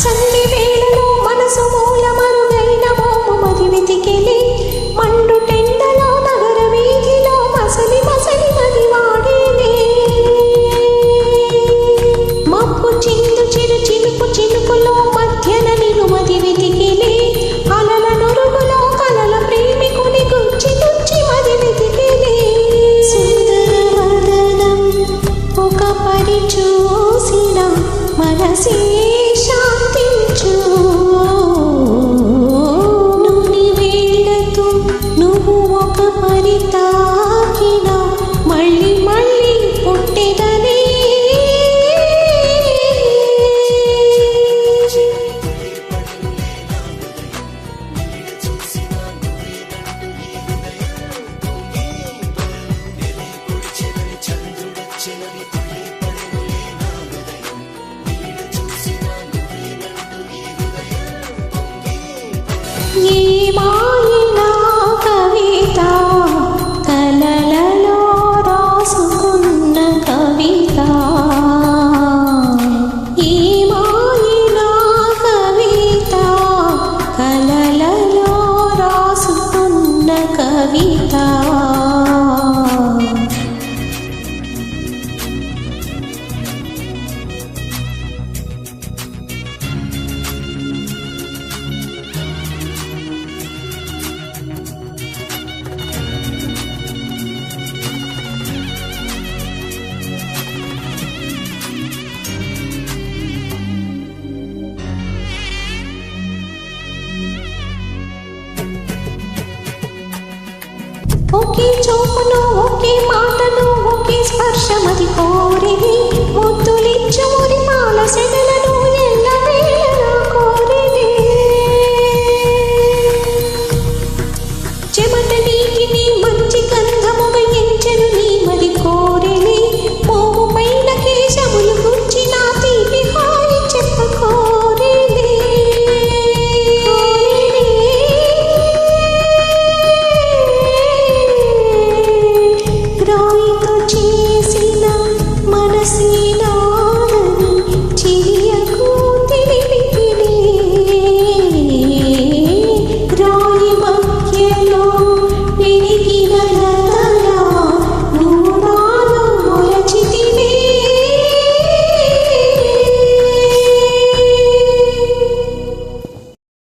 సంధి వేళలో మనసు మూలమరుగైన మోము మది వెతికెలి మండు టెండలో నగర వీధిలో మసలి మసలి మది వాడేనే మబ్బు చిందు చిరు చినుకు చినుకులో మధ్యన నిలు మది వెతికెలి అలల నురుగులో కలల ప్రేమికుని గుచ్చి గుచ్చి మది వెతికెలి సుందర వదనం ఒక పరి చూసిన మనసే శాంతించు నుని వేళతో నువ్వు ఒక పరి తాకిన మళ్ళీ మళ్ళీ పుట్టెదనే ఏ మాయనా కవిత కలలలో రాసుకున్న కవిత ఏ మాయనా కవిత కలలలో రాసుకున్న కవిత ఒకే చూపును ఒకే మాటను ఒకే స్పర్శ మది కోరి ముద్దులిచ్చు